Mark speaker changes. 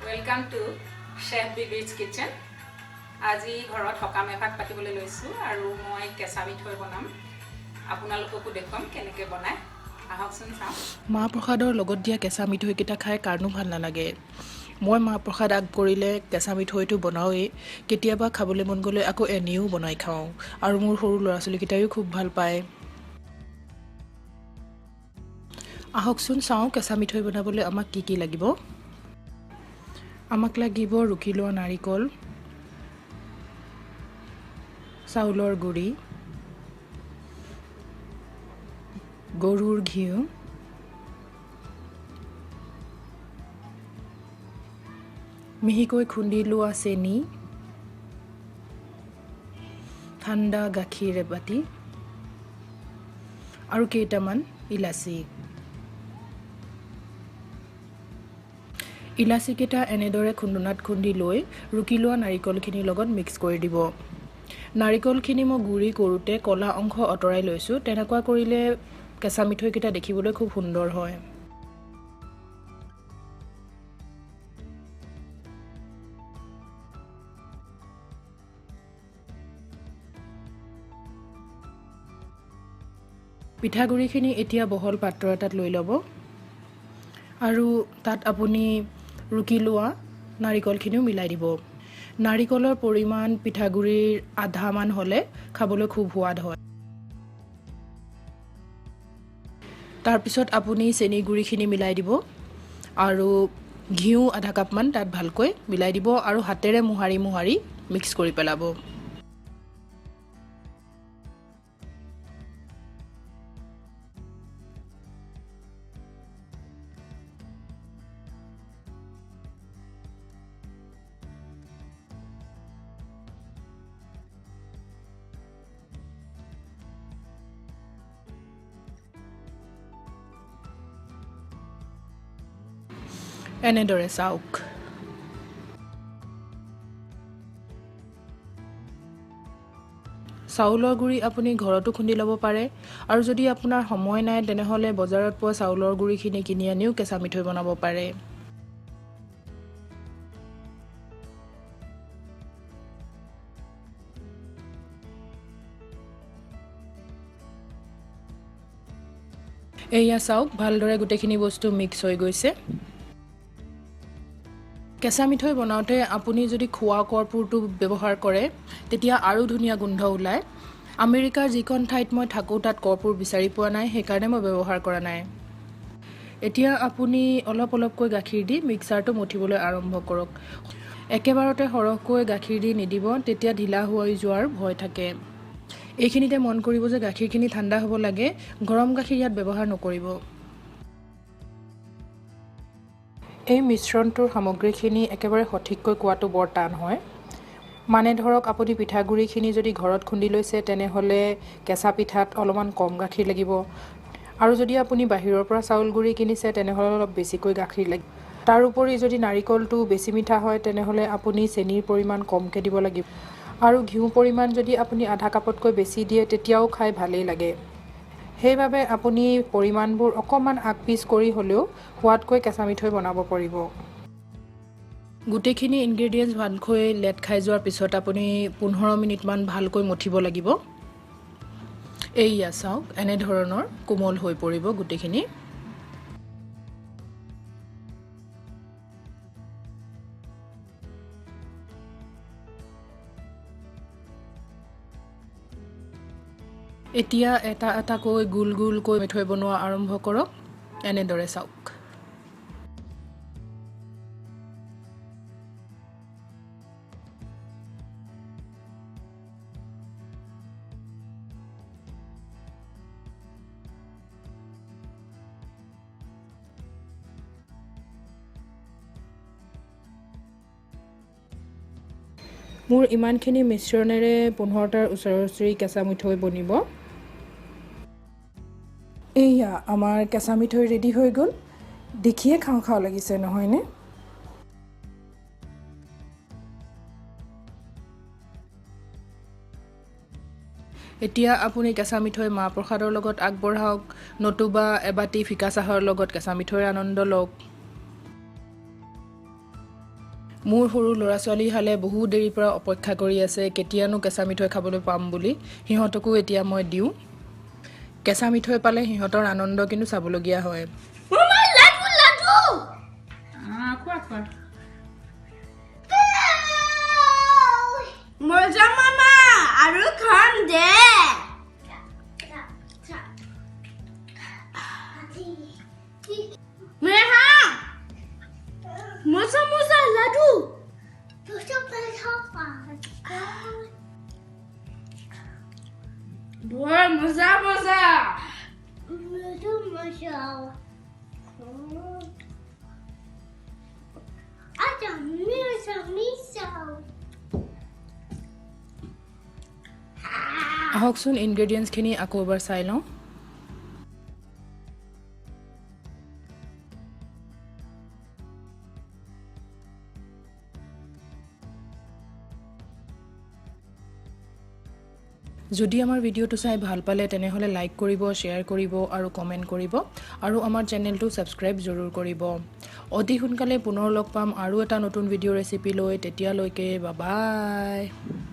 Speaker 1: Welcome to Chef Bibir's Kitchen. আজি ঘৰত সকাম এভাগ পাতিবলৈ লৈছো আৰু মই কেঁচা মিঠৈ বনাম আপোনালোককো দেখুৱাম কেনেকৈ বনায় আহকচোন চাওঁ
Speaker 2: মা প্ৰসাদৰ লগত দিয়া কেঁচা মিঠৈ কিটা খাই কাৰনো ভাল নালাগে মই মা প্ৰসাদ আগ কৰিলে কেঁচা মিঠৈটো বনাওঁই কেতিয়াবা খাবলৈ মন গ'লে আকৌ এনেও বনাই খাওঁ আৰু মোৰ সৰু ল'ৰা ছোৱালীকেইটাইও খুব ভাল পায় আহকচোন চাওঁ কেঁচা মিঠৈ বনাবলৈ আমাক কি লাগিব আমাক লাগিব ৰুকি লোৱা নাৰিকল চাউলৰ গুড়ি গৰুৰ ঘিউ মিহিকৈ খুন্দি লোৱা চেনি ঠাণ্ডা গাখীৰ এবাতি আৰু কেইটামান ইলাচি ইলাচিকেইটা এনেদৰে খুন্দনাত খুন্দি লৈ ৰুকি লোৱা নাৰিকলখিনিৰ লগত মিক্স কৰি দিব নাৰিকলখিনি মই গুড়ি কৰোঁতে কলা অংশ অতৰাই লৈছোঁ তেনেকুৱা কৰিলে কেঁচা মিঠৈকেইটা দেখিবলৈ খুব সুন্দৰ হয় পিঠাগুড়িখিনি এতিয়া বহল পাত্ৰ এটাত লৈ ল'ব আৰু তাত আপুনি ৰুকি লোৱা নাৰিকলখিনিও মিলাই দিব নাৰিকলৰ পৰিমাণ পিঠাগুড়িৰ আধামান হ'লে খাবলৈ খুব সোৱাদ হয় তাৰপিছত আপুনি চেনি গুড়িখিনি মিলাই দিব আৰু ঘিউ আধা কাপমান তাত ভালকৈ মিলাই দিব আৰু হাতেৰে মোহাৰি মোহাৰি মিক্স কৰি পেলাব এনেদৰে চাওক চাউলৰ গুড়ি আপুনি ঘৰতো খুন্দি ল'ব পাৰে আৰু যদি আপোনাৰ সময় নাই তেনেহ'লে বজাৰত পোৱা চাউলৰ গুড়িখিনি কিনি আনিও কেঁচা মিঠৈ বনাব পাৰে এয়া চাওক ভালদৰে গোটেইখিনি বস্তু মিক্স হৈ গৈছে কেঁচা মিঠৈ বনাওঁতে আপুনি যদি খোৱা কৰ্পূৰটো ব্যৱহাৰ কৰে তেতিয়া আৰু ধুনীয়া গোন্ধ ওলায় আমেৰিকাৰ যিখন ঠাইত মই থাকোঁ তাত কৰ্পূৰ বিচাৰি পোৱা নাই সেইকাৰণে মই ব্যৱহাৰ কৰা নাই এতিয়া আপুনি অলপ অলপকৈ গাখীৰ দি মিক্সাৰটো মঠিবলৈ আৰম্ভ কৰক একেবাৰতে সৰহকৈ গাখীৰ দি নিদিব তেতিয়া ঢিলা হৈ যোৱাৰ ভয় থাকে এইখিনিতে মন কৰিব যে গাখীৰখিনি ঠাণ্ডা হ'ব লাগে গৰম গাখীৰ ইয়াত ব্যৱহাৰ নকৰিব এই মিশ্ৰণটোৰ সামগ্ৰীখিনি একেবাৰে সঠিককৈ কোৱাটো বৰ টান হয় মানে ধৰক আপুনি পিঠাগুড়িখিনি যদি ঘৰত খুন্দি লৈছে তেনেহ'লে কেঁচা পিঠাত অলপমান কম গাখীৰ লাগিব আৰু যদি আপুনি বাহিৰৰ পৰা চাউল গুড়ি কিনিছে তেনেহ'লে অলপ বেছিকৈ গাখীৰ লাগিব তাৰোপৰি যদি নাৰিকলটো বেছি মিঠা হয় তেনেহ'লে আপুনি চেনিৰ পৰিমাণ কমকৈ দিব লাগিব আৰু ঘিউ পৰিমাণ যদি আপুনি আধা কাপতকৈ বেছি দিয়ে তেতিয়াও খাই ভালেই লাগে সেইবাবে আপুনি পৰিমাণবোৰ অকণমান আগপিছ কৰি হ'লেও সোৱাদকৈ কেঁচা মিঠৈ বনাব পাৰিব গোটেইখিনি ইনগ্ৰেডিয়েণ্টছ ভালকৈ লেট খাই যোৱাৰ পিছত আপুনি 15 মিনিটমান ভালকৈ মঠিব লাগিব এইয়া চাওক এনেধৰণৰ কোমল হৈ পৰিব গোটেইখিনি এতিয়া এটা এটাকৈ গোল গোলকৈ মিঠৈ বনোৱা আৰম্ভ কৰক এনেদৰে চাওক মোৰ ইমানখিনি মিশ্ৰণেৰে 15টাৰ ওচৰা-ওচৰি কেঁচা মিঠৈ বনিব এইয়া আমাৰ কেঁচা মিঠৈ ৰেডি হৈ গ'ল দেখিয়ে খাওঁ খাওঁ লাগিছে নহয়নে এতিয়া আপুনি কেঁচা মিঠৈ মা প্ৰসাদৰ লগত আগবঢ়াওক নতুবা এবাটি ফিকা চাহৰ লগত কেঁচা মিঠৈৰ আনন্দ লওক মোৰ সৰু ল'ৰা ছোৱালী হালে বহু দেৰিৰ পৰা অপেক্ষা কৰি আছে কেতিয়ানো কেঁচা মিঠৈ খাবলৈ পাম বুলি সিহঁতকো এতিয়া মই দিওঁ কেঁচা মিঠৈ পালে সিহঁতৰ আনন্দ কিন্তু চাবলগীয়া হয়
Speaker 3: Mama, laddu!
Speaker 1: খোৱা খোৱা
Speaker 3: Moja mama, aru khan de. Meha, moja laddu. Boy, moja.
Speaker 2: আহকচোন ইনগ্ৰেডিয়েণ্টছখিনি আকৌ এবাৰ চাই লওঁ যদি আমাৰ ভিডিঅ'টো চাই ভাল পালে তেনেহ'লে লাইক কৰিব শ্বেয়াৰ কৰিব আৰু কমেণ্ট কৰিব আৰু আমাৰ চেনেলটো ছাবস্ক্ৰাইব জৰুৰ কৰিব অতি সোনকালে পুনৰ লগ পাম আৰু এটা নতুন ভিডিঅ' ৰেচিপি লৈ তেতিয়ালৈকে বাই বাই